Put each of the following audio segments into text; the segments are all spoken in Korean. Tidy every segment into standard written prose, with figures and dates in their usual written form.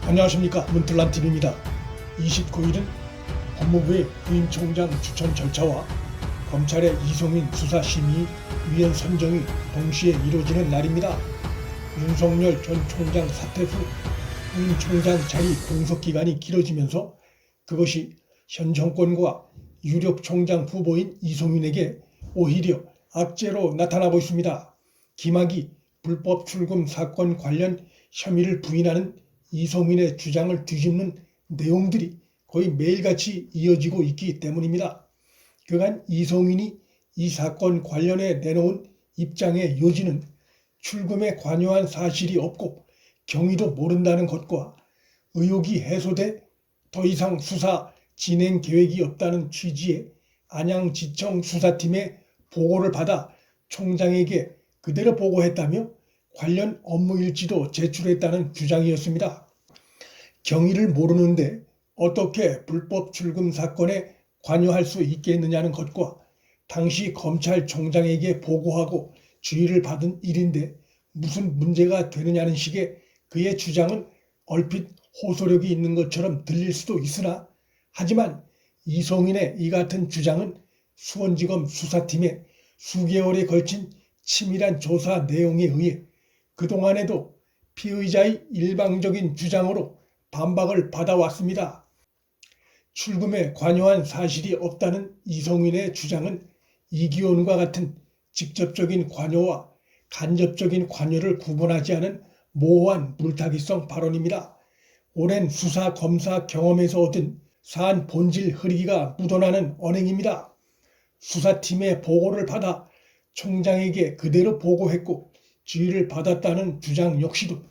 안녕하십니까, 문틀란TV입니다. 29일은 법무부의 부임총장 추천 절차와 검찰의 이송인 수사심의위원 선정이 동시에 이루어지는 날입니다. 윤석열 전 총장 사퇴 후 부임총장 자리 공석기간이 길어지면서 그것이 현 정권과 유력 총장 후보인 이송인에게 오히려 악재로 나타나고 있습니다. 김학의 불법 출금 사건 관련 혐의를 부인하는 이송인의 주장을 뒤집는 내용들이 거의 매일같이 이어지고 있기 때문입니다. 그간 이송인이 이 사건 관련해 내놓은 입장의 요지는 출금에 관여한 사실이 없고 경위도 모른다는 것과 의혹이 해소돼 더 이상 수사 진행 계획이 없다는 취지의 안양지청 수사팀의 보고를 받아 총장에게 그대로 보고했다며 관련 업무 일지도 제출했다는 주장이었습니다. 경위를 모르는데 어떻게 불법 출금 사건에 관여할 수 있겠느냐는 것과 당시 검찰총장에게 보고하고 주의를 받은 일인데 무슨 문제가 되느냐는 식의 그의 주장은 얼핏 호소력이 있는 것처럼 들릴 수도 있으나 하지만 이송인의 이 같은 주장은 수원지검 수사팀의 수개월에 걸친 치밀한 조사 내용에 의해 그동안에도 피의자의 일방적인 주장으로 반박을 받아왔습니다. 출금에 관여한 사실이 없다는 이송인의 주장은 이기원과 같은 직접적인 관여와 간접적인 관여를 구분하지 않은 모호한 물타기성 발언입니다. 오랜 수사 검사 경험에서 얻은 사안 본질 흐리기가 묻어나는 언행입니다. 수사팀의 보고를 받아 총장에게 그대로 보고했고 지휘를 받았다는 주장 역시도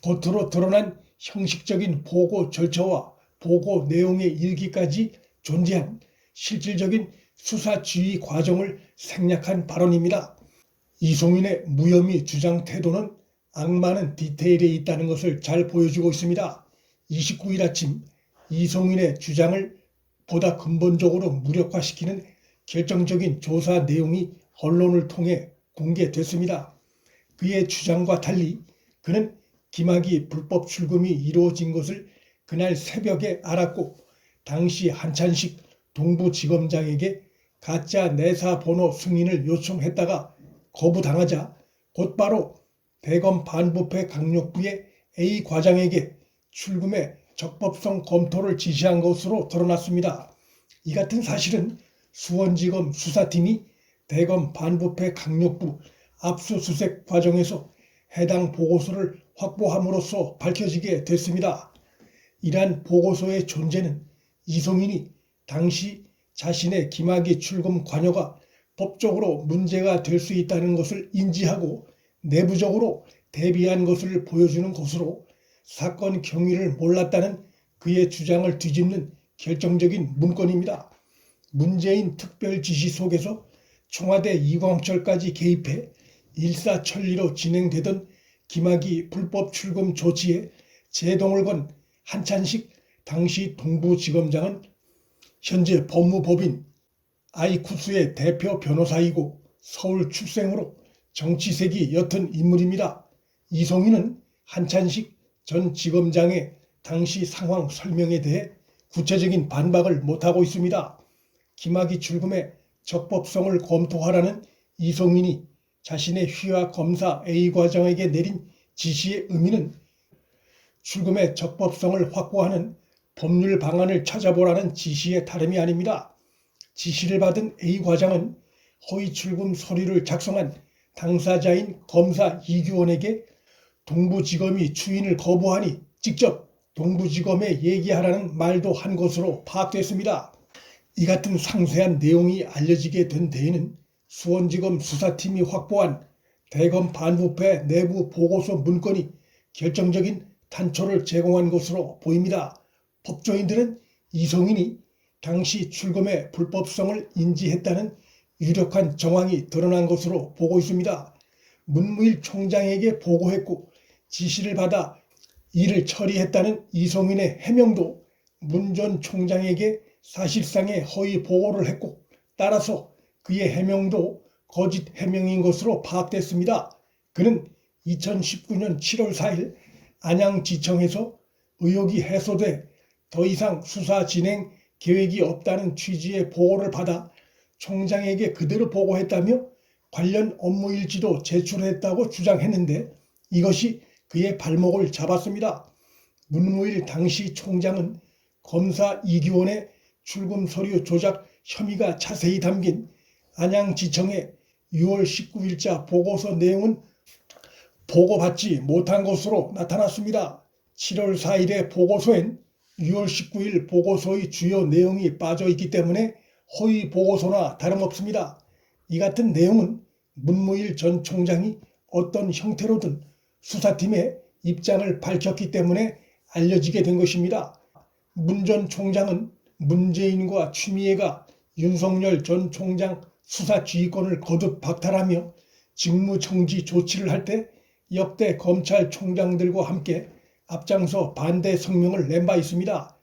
겉으로 드러난 형식적인 보고 절차와 보고 내용의 일기까지 존재한 실질적인 수사 지휘 과정을 생략한 발언입니다. 이송인의 무혐의 주장 태도는 악마는 디테일에 있다는 것을 잘 보여주고 있습니다. 29일 아침 이송인의 주장을 보다 근본적으로 무력화시키는 결정적인 조사 내용이 언론을 통해 공개됐습니다. 그의 주장과 달리 그는 김학의 불법 출금이 이루어진 것을 그날 새벽에 알았고 당시 한찬식 동부지검장에게 가짜 내사 번호 승인을 요청했다가 거부당하자 곧바로 대검 반부패 강력부의 A 과장에게 출금의 적법성 검토를 지시한 것으로 드러났습니다. 이 같은 사실은 수원지검 수사팀이 대검 반부패 강력부 압수수색 과정에서 해당 보고서를 확보함으로써 밝혀지게 됐습니다. 이러한 보고서의 존재는 이송인이 당시 자신의 김학의 출금 관여가 법적으로 문제가 될 수 있다는 것을 인지하고 내부적으로 대비한 것을 보여주는 것으로 사건 경위를 몰랐다는 그의 주장을 뒤집는 결정적인 문건입니다. 문재인 특별지시 속에서 청와대 이광철까지 개입해 일사천리로 진행되던 김학의 불법 출금 조치에 제동을 건 한찬식 당시 동부지검장은 현재 법무법인 아이쿠스의 대표 변호사이고 서울 출생으로 정치색이 옅은 인물입니다. 이송인은 한찬식 전 지검장의 당시 상황 설명에 대해 구체적인 반박을 못하고 있습니다. 김학의 출금의 적법성을 검토하라는 이송인이 자신의 휘하 검사 A 과장에게 내린 지시의 의미는 출금의 적법성을 확보하는 법률 방안을 찾아보라는 지시에 다름이 아닙니다. 지시를 받은 A 과장은 허위 출금 서류를 작성한 당사자인 검사 이규원에게 동부지검이 추인을 거부하니 직접 동부지검에 얘기하라는 말도 한 것으로 파악됐습니다. 이 같은 상세한 내용이 알려지게 된 데에는 수원지검 수사팀이 확보한 대검 반부패 내부 보고서 문건이 결정적인 단초를 제공한 것으로 보입니다. 법조인들은 이송인이 당시 출금의 불법성을 인지했다는 유력한 정황이 드러난 것으로 보고 있습니다. 문무일 총장에게 보고했고 지시를 받아 이를 처리했다는 이송인의 해명도 문 전 총장에게 사실상의 허위 보고를 했고 따라서 그의 해명도 거짓 해명인 것으로 파악됐습니다. 그는 2019년 7월 4일 안양지청에서 의혹이 해소돼 더 이상 수사 진행 계획이 없다는 취지의 보고를 받아 총장에게 그대로 보고했다며 관련 업무 일지도 제출했다고 주장했는데 이것이 그의 발목을 잡았습니다. 문무일 당시 총장은 검사 이규원의 출금 서류 조작 혐의가 자세히 담긴 안양지청의 6월 19일자 보고서 내용은 보고받지 못한 것으로 나타났습니다. 7월 4일의 보고서엔 6월 19일 보고서의 주요 내용이 빠져 있기 때문에 허위 보고서나 다름없습니다. 이 같은 내용은 문무일 전 총장이 어떤 형태로든 수사팀의 입장을 밝혔기 때문에 알려지게 된 것입니다. 문 전 총장은 문재인과 추미애가 윤석열 전 총장 수사 지휘권을 거듭 박탈하며 직무정지 조치를 할 때 역대 검찰총장들과 함께 앞장서 반대 성명을 낸 바 있습니다.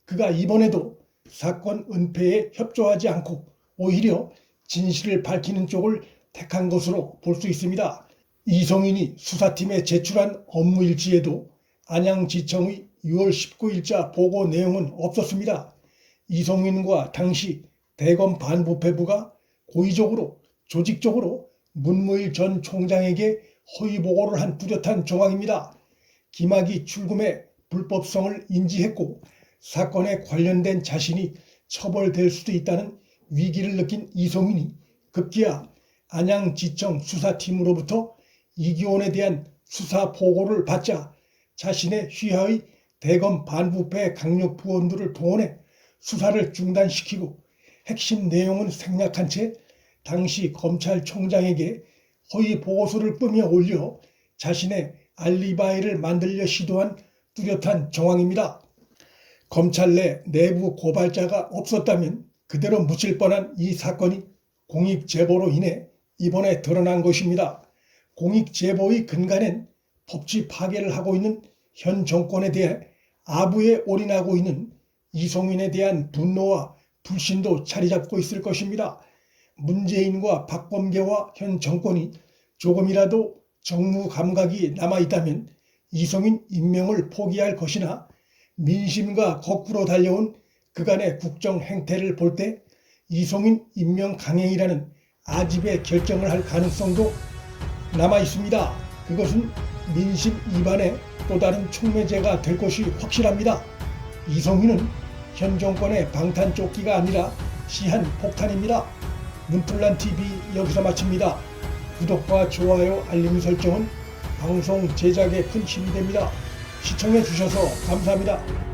그가 이번에도 사건 은폐에 협조하지 않고 오히려 진실을 밝히는 쪽을 택한 것으로 볼 수 있습니다. 이성인이 수사팀에 제출한 업무일지에도 안양지청의 6월 19일자 보고 내용은 없었습니다. 이성인과 당시 대검 반부패부가 고의적으로 조직적으로 문무일 전 총장에게 허위 보고를 한 뚜렷한 정황입니다. 김학의 출금의 불법성을 인지했고 사건에 관련된 자신이 처벌될 수도 있다는 위기를 느낀 이성인이 급기야 안양지청 수사팀으로부터 이규원에 대한 수사 보고를 받자 자신의 휘하의 대검 반부패 강력 부원들을 동원해 수사를 중단시키고 핵심 내용은 생략한 채 당시 검찰총장에게 허위 보고서를 꾸며 올려 자신의 알리바이를 만들려 시도한 뚜렷한 정황입니다. 검찰 내 내부 고발자가 없었다면 그대로 묻힐 뻔한 이 사건이 공익제보로 인해 이번에 드러난 것입니다. 공익제보의 근간엔 법치 파괴를 하고 있는 현 정권에 대해 아부에 올인하고 있는 이성인에 대한 분노와 불신도 자리잡고 있을 것입니다. 문재인과 박범계와 현 정권이 조금이라도 정무 감각이 남아있다면 이성인 임명을 포기할 것이나 민심과 거꾸로 달려온 그간의 국정 행태를 볼 때 이성인 임명 강행이라는 아집의 결정을 할 가능성도 남아있습니다. 그것은 민심 위반의 또 다른 촉매제가 될 것이 확실합니다. 이성인은 현 정권의 방탄조끼가 아니라 시한폭탄입니다. 문틀란TV 여기서 마칩니다. 구독과 좋아요, 알림 설정은 방송 제작에 큰 힘이 됩니다. 시청해 주셔서 감사합니다.